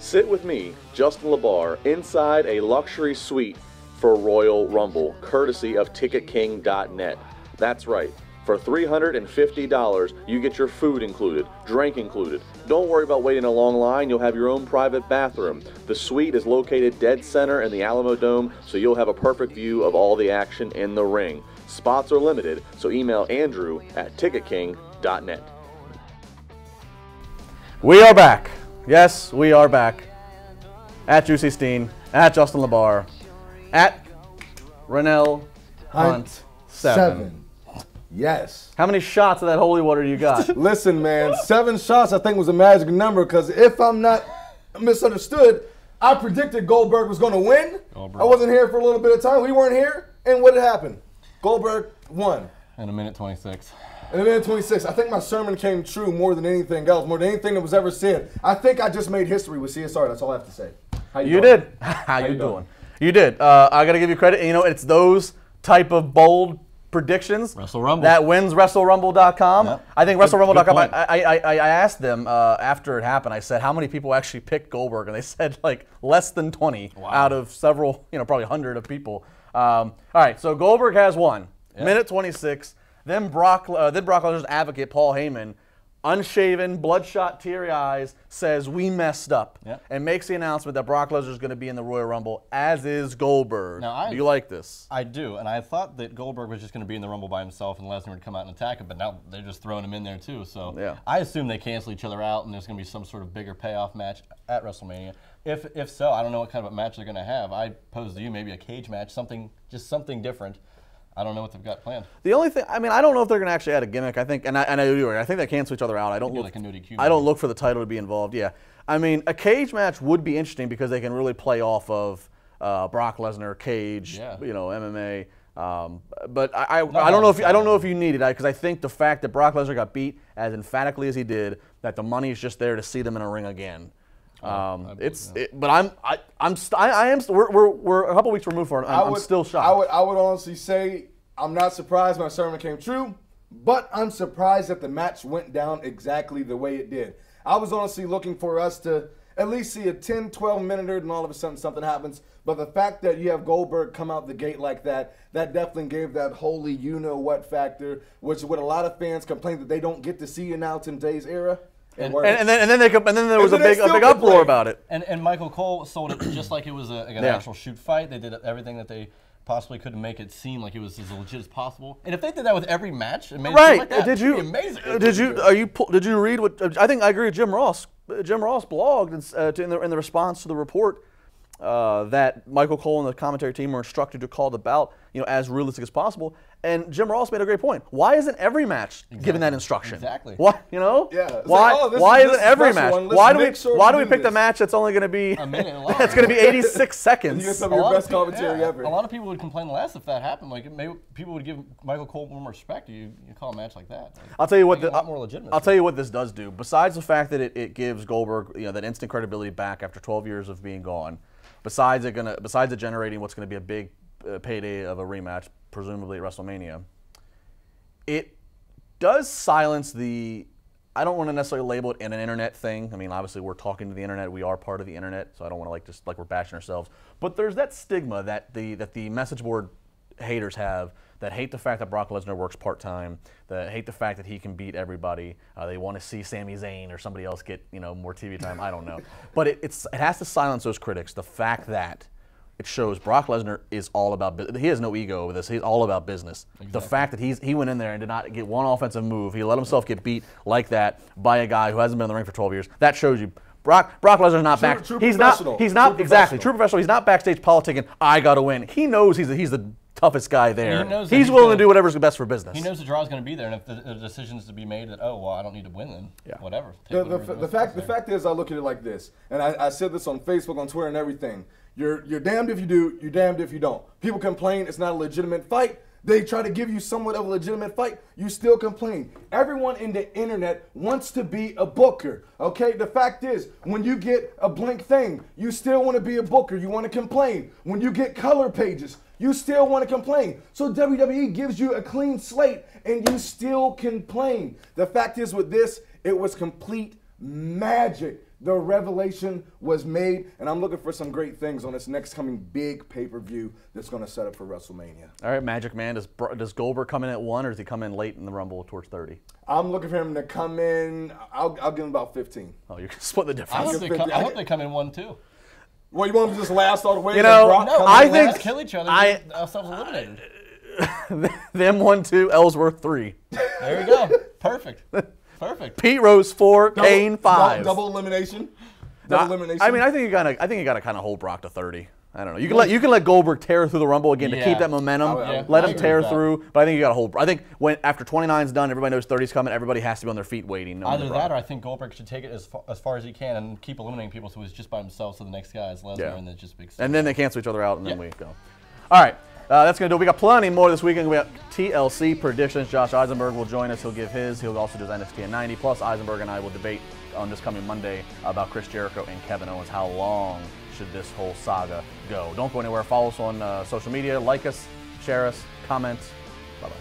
Sit with me, Justin LaBar, inside a luxury suite for Royal Rumble, courtesy of TicketKing.net. That's right. For $350, you get your food included, drink included. Don't worry about waiting in a long line. You'll have your own private bathroom. The suite is located dead center in the Alamo Dome, so you'll have a perfect view of all the action in the ring. Spots are limited, so email Andrew at TicketKing.net. We are back. Yes, we are back. At Juicy Steen, at Justin LaBar, at Renell Hunt 7. Yes. How many shots of that holy water you got? Listen, man, 7 shots I think was a magic number because if I'm not misunderstood, I predicted Goldberg was going to win. I wasn't here for a little bit of time. We weren't here. And what had happened? Goldberg won. In a minute 26. In a minute 26. I think my sermon came true more than anything else, more than anything that was ever said. I think I just made history with CSR. That's all I have to say. How you doing? Did. How you doing? You did. I got to give you credit. You know, it's those type of bold predictions that wins WrestleRumble.com. Yep. I think WrestleRumble.com, I asked them after it happened, I said, how many people actually picked Goldberg? And they said like less than 20 out of several, probably 100 of people. All right, so Goldberg has won. Yep. Minute 26. Then Brock Lesnar's advocate, Paul Heyman, unshaven, bloodshot, teary eyes, says, we messed up, and makes the announcement that Brock Lesnar is going to be in the Royal Rumble, as is Goldberg. Now, do you like this? I do, and I thought that Goldberg was just going to be in the Rumble by himself and Lesnar would come out and attack him, but now they're just throwing him in there too. So I assume they cancel each other out and there's going to be some sort of bigger payoff match at WrestleMania. If so, I don't know what kind of a match they're going to have. I pose to you maybe a cage match, just something different. I don't know what they've got planned. The only thing, I don't know if they're going to actually add a gimmick. I think, and I do. I think they cancel each other out. I don't look. I don't look for the title to be involved. Yeah, a cage match would be interesting because they can really play off of Brock Lesnar, cage, MMA. But I don't know if you need it because I think the fact that Brock Lesnar got beat as emphatically as he did, that the money is just there to see them in a ring again. But we're a couple weeks removed from it. I'm still shocked. I would honestly say I'm not surprised my sermon came true, but I'm surprised that the match went down exactly the way it did. I was honestly looking for us to at least see a 10, 12 minute and all of a sudden something happens. But the fact that you have Goldberg come out the gate like that definitely gave that holy you-know-what factor, which what a lot of fans complain that they don't get to see in today's era. And then there was a big uproar about it. And Michael Cole sold it just like it was an actual shoot fight. They did everything that they possibly could to make it seem like it was as legit as possible. And if they did that with every match and made it seem like that, it'd be amazing. Did you read what? I think I agree with Jim Ross. Jim Ross blogged in the response to the report that Michael Cole and the commentary team were instructed to call the bout as realistic as possible. And Jim Ross made a great point. Why isn't every match given that instruction? Exactly. Why? Yeah. Why isn't every match? Why do we pick the match that's only going to be a minute long? That's going to be 86 seconds. You get some of your best commentary ever. A lot of people would complain less if that happened. Like maybe people would give Michael Cole more respect. You call a match like that. I'll tell you what. A lot more legitimate. I'll tell you what this does do. Besides the fact that it gives Goldberg that instant credibility back after 12 years of being gone. Besides it generating what's going to be a big payday of a rematch, presumably at WrestleMania. It does silence I don't want to necessarily label it an internet thing. Obviously we're talking to the internet. We are part of the internet, so I don't want to just like we're bashing ourselves. But there's that stigma that the message board haters have that hate the fact that Brock Lesnar works part-time, that hate the fact that he can beat everybody. They want to see Sami Zayn or somebody else get more TV time. I don't know. But it has to silence those critics. The fact that it shows Brock Lesnar is all about business. He has no ego over this. He's all about business. Exactly. The fact that he went in there and did not get one offensive move, he let himself get beat like that by a guy who hasn't been in the ring for 12 years. That shows you Brock Lesnar's not back. He's not exactly true professional. He's not backstage politicking. I got to win. He knows he's the toughest guy there. He's willing to do whatever's best for business. He knows the draw's going to be there, and if the decision's to be made that I don't need to win, then whatever. The fact is, I look at it like this, and I said this on Facebook, on Twitter, and everything. You're damned if you do, you're damned if you don't. People complain it's not a legitimate fight. They try to give you somewhat of a legitimate fight. You still complain. Everyone in the internet wants to be a booker. Okay? The fact is, when you get a blank thing, you still want to be a booker. You want to complain. When you get color pages, you still want to complain. So WWE gives you a clean slate, and you still complain. The fact is, with this, it was complete magic. The revelation was made, and I'm looking for some great things on this next coming big pay-per-view that's going to set up for WrestleMania. All right, Magic Man, does Goldberg come in at 1, or does he come in late in the Rumble towards 30? I'm looking for him to come in. I'll give him about 15. Oh, you're split the difference. I hope they come in 1 too. Well, you want them to just last all the way? You know, I think let's kill each other. Get ourselves eliminated. Them 1, 2, Ellsworth 3. There you go. Perfect. Perfect. Pete Rose 4, Kane 5. Double elimination. Elimination. I mean, I think you gotta kind of hold Brock to 30. I don't know. You can let Goldberg tear through the Rumble again to keep that momentum. Let him tear through. But I think you got to hold. I think after 29's done, everybody knows 30's coming. Everybody has to be on their feet waiting. Either that, or I think Goldberg should take it as far as he can and keep eliminating people so he's just by himself. So the next guy is Lesnar, and then just big. And then they cancel each other out, and then we go. All right. That's going to do it. We got plenty more this weekend. We got TLC predictions. Josh Eisenberg will join us. He'll give his. He'll also do his NXT at 90. Plus, Eisenberg and I will debate on this coming Monday about Chris Jericho and Kevin Owens. How long should this whole saga go? Don't go anywhere. Follow us on social media. Like us, share us, comment. Bye-bye.